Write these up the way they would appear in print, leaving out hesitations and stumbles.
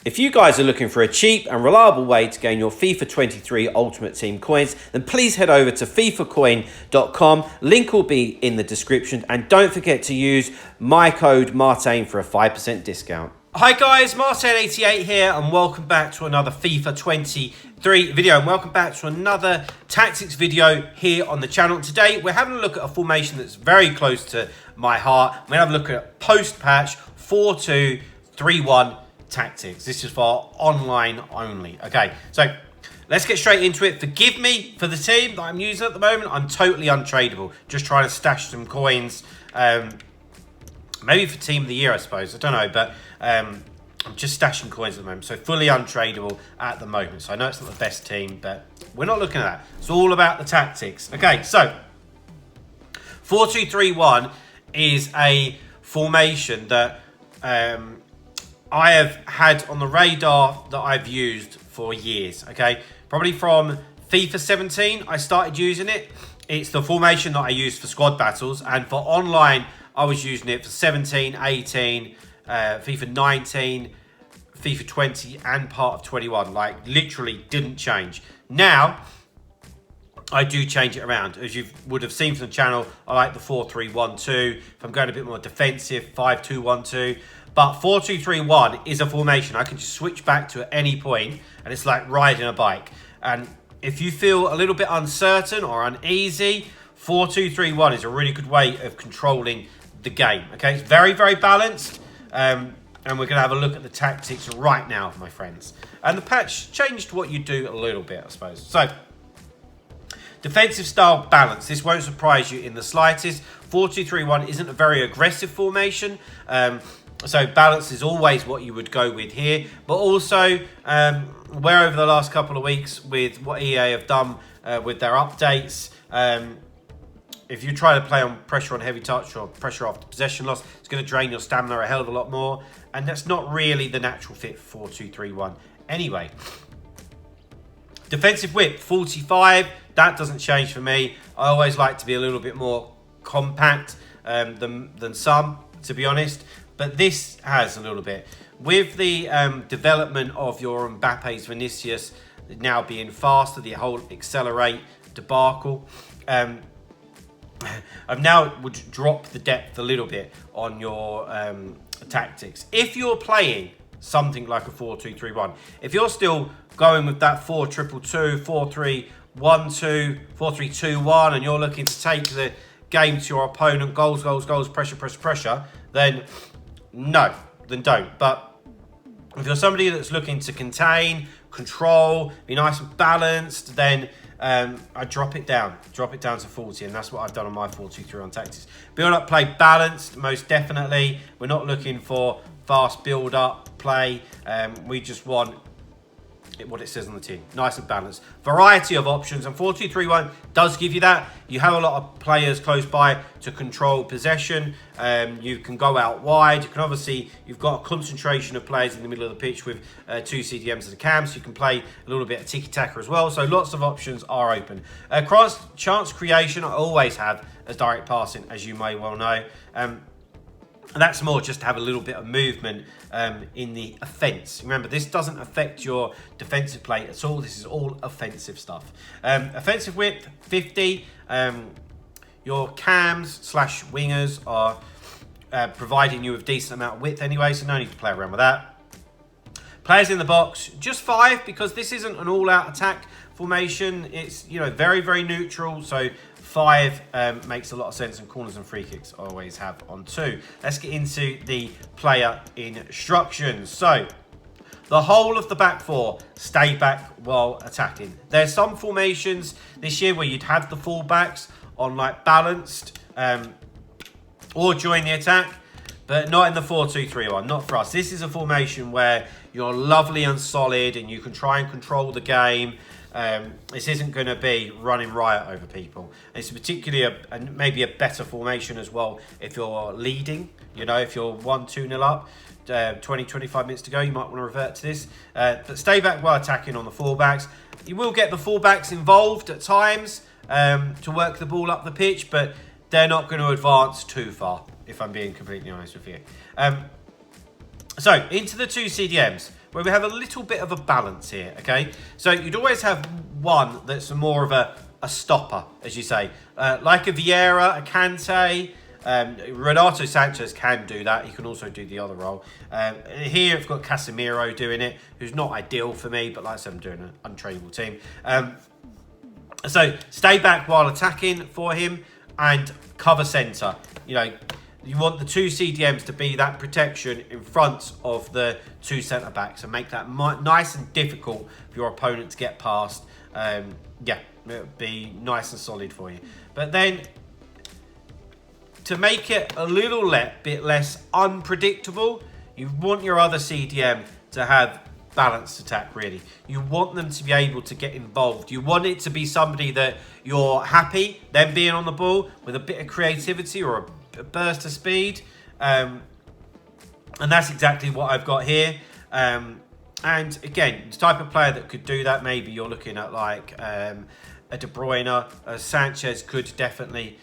If you guys are looking for a cheap and reliable way to gain your FIFA 23 Ultimate Team coins, then please head over to fifacoin.com. Link will be in the description. And don't forget to use my code Martain for a 5% discount. Hi guys, Martain88 here, and welcome back to another FIFA 23 video, and welcome back to another tactics video here on the channel. Today we're having a look at a formation that's very close to my heart. We're going to have a look at post-patch 4-2-3-1 tactics. This is for online only. Okay, so let's get straight into it. Forgive me for the team that I'm using at the moment. I'm totally untradeable. Just trying to stash some coins. Maybe for team of the year, I suppose. I don't know, but I'm just stashing coins at the moment. So fully untradeable at the moment. So I know it's not the best team, but we're not looking at that. It's all about the tactics. Okay, so 4-2-3-1 is a formation that I have had on the radar that I've used for years, okay? Probably from FIFA 17, I started using it. It's the formation that I use for squad battles, and for online, I was using it for 17, 18, FIFA 19, FIFA 20, and part of 21. Like, literally didn't change. Now, I do change it around. As you would have seen from the channel, I like the 4-3-1-2. If I'm going a bit more defensive, 5-2-1-2. But 4-2-3-1 is a formation I can just switch back to at any point, and it's like riding a bike. And if you feel a little bit uncertain or uneasy, 4-2-3-1 is a really good way of controlling the game. Okay, it's very, very balanced. And we're going to have a look at the tactics right now, my friends. And the patch changed what you do a little bit, I suppose. So, defensive style balance. This won't surprise you in the slightest. 4-2-3-1 isn't a very aggressive formation. So balance is always what you would go with here. But also, where over the last couple of weeks with what EA have done with their updates, if you try to play on pressure on heavy touch or pressure after possession loss, it's going to drain your stamina a hell of a lot more. And that's not really the natural fit for 4-2-3-1 anyway. Defensive whip, 45. That doesn't change for me. I always like to be a little bit more compact than some, to be honest. But this has a little bit. With the development of your Mbappe's Vinicius now being faster, the whole accelerate debacle, I've now would drop the depth a little bit on your tactics. If you're playing something like a 4-2-3-1, if you're still going with that 4-2-2-2, 4-3-1-2, 4-3-2-1, and you're looking to take the game to your opponent, goals, pressure, then no, then don't. But if you're somebody that's looking to contain, control, be nice and balanced, then I drop it down to 40, and that's what I've done on my 4-2-3-1 tactics. Build up play balanced, most definitely. We're not looking for fast build up play. We just want what it says on the tin, nice and balanced. Variety of options, and 4-2-3-1 does give you that. You have a lot of players close by to control possession. You can go out wide. You can obviously, you've got a concentration of players in the middle of the pitch with 2 CDMs and a cam, so you can play a little bit of tiki-taka as well. So lots of options are open. Chance creation, I always have as direct passing, as you may well know. And that's more just to have a little bit of movement in the offence. Remember, this doesn't affect your defensive play at all. This is all offensive stuff. Offensive width, 50. Your cams / wingers are providing you with a decent amount of width anyway, so no need to play around with that. Players in the box, just 5, because this isn't an all-out attack formation. It's, you know, very, very neutral, so 5 makes a lot of sense, and corners and free kicks I always have on 2. Let's get into the player instructions. So, the whole of the back 4 stay back while attacking. There's some formations this year where you'd have the fullbacks on like balanced or join the attack, but not in the 4-2-3-1, not for us. This is a formation where you're lovely and solid and you can try and control the game. This isn't going to be running riot over people. It's particularly maybe a better formation as well if you're leading. You know, if you're 1-2-0 up, 20-25 minutes to go, you might want to revert to this. But stay back while attacking on the fullbacks. You will get the fullbacks involved at times to work the ball up the pitch, but they're not going to advance too far, if I'm being completely honest with you. So, into the two CDMs, where we have a little bit of a balance here, okay? So, you'd always have one that's more of a stopper, as you say. Like a Vieira, a Kante, Renato Sanchez can do that. He can also do the other role. Here, I've got Casemiro doing it, who's not ideal for me, but like I said, I'm doing an untrainable team. So, stay back while attacking for him and cover centre. You know, you want the two CDMs to be that protection in front of the two centre-backs and make that nice and difficult for your opponent to get past. Yeah, it'll be nice and solid for you. But then, to make it a little bit less unpredictable, you want your other CDM to have balanced attack, really. You want them to be able to get involved. You want it to be somebody that you're happy, them being on the ball, with a bit of creativity or a burst of speed. And that's exactly what I've got here. And again, the type of player that could do that, maybe you're looking at like a De Bruyne. Sanchez could definitely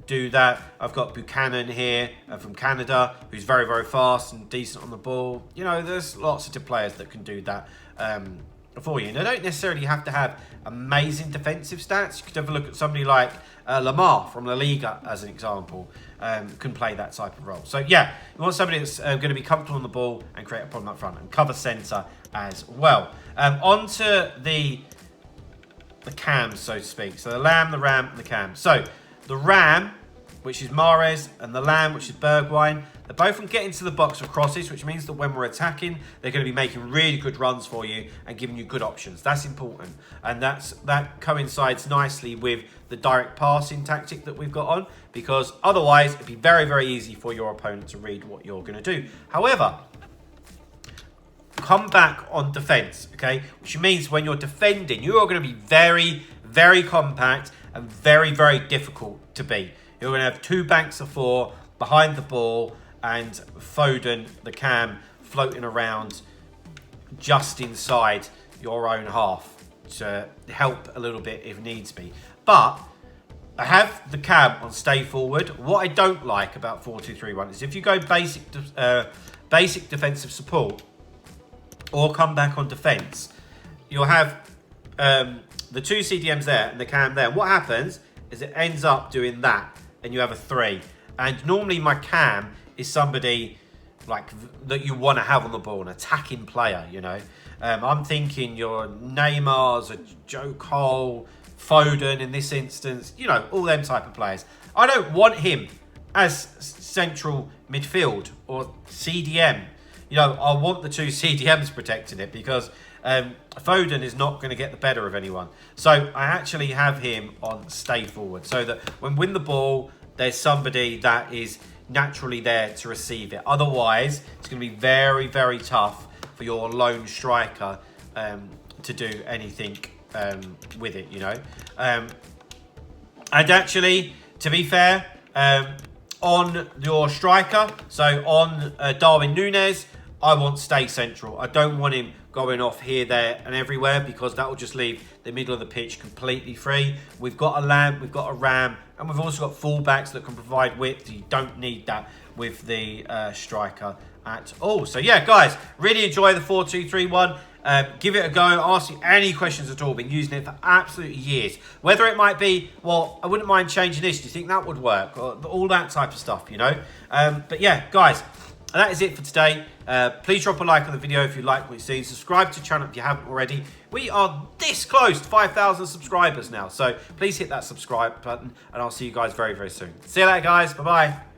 do that. I've got Buchanan here from Canada, who's very, very fast and decent on the ball. You know, there's lots of players that can do that for you. And they don't necessarily have to have amazing defensive stats. You could have a look at somebody like Lamar from La Liga, as an example, can play that type of role. So, yeah, you want somebody that's going to be comfortable on the ball and create a problem up front and cover centre as well. On to the cams, so to speak. So, the Lamb, the Ram, and the Cam. So, the Ram, which is Mahrez, and the Lamb, which is Bergwijn, they're both from getting to the box for crosses, which means that when we're attacking, they're going to be making really good runs for you and giving you good options. That's important. And that coincides nicely with the direct passing tactic that we've got on, because otherwise it'd be very, very easy for your opponent to read what you're going to do. However, come back on defence, okay? Which means when you're defending, you are going to be very, very compact and very, very difficult to beat. You're going to have two banks of four behind the ball and Foden, the Cam, floating around just inside your own half to help a little bit if needs be. But I have the Cam on stay forward. What I don't like about 4-2-3-1 is if you go basic defensive support or come back on defence, you'll have the two CDMs there and the Cam there. What happens is it ends up doing that and you have a 3. And normally my Cam is somebody like that you want to have on the ball, an attacking player, you know. I'm thinking your Neymar's, a Joe Cole, Foden in this instance, you know, all them type of players. I don't want him as central midfield or CDM. You know, I want the two CDMs protecting it because Foden is not going to get the better of anyone. So I actually have him on stay forward so that when win the ball, there's somebody that is naturally there to receive it. Otherwise, it's going to be very, very tough for your lone striker to do anything with it, you know. And actually, to be fair, on your striker, so on Darwin Núñez, I want stay central. I don't want him going off here, there, and everywhere because that will just leave the middle of the pitch completely free. We've got a Lamb, we've got a Ram, and we've also got fullbacks that can provide width. You don't need that with the striker at all. So yeah, guys, really enjoy the 4-2-3-1. Give it a go. Ask me any questions at all. Been using it for absolutely years. Whether it might be, well, I wouldn't mind changing this. Do you think that would work? Or all that type of stuff, you know. But yeah, guys, that is it for today. Please drop a like on the video if you like what you see. Subscribe to the channel if you haven't already. We are this close to 5,000 subscribers now. So please hit that subscribe button and I'll see you guys very, very soon. See you later, guys. Bye-bye.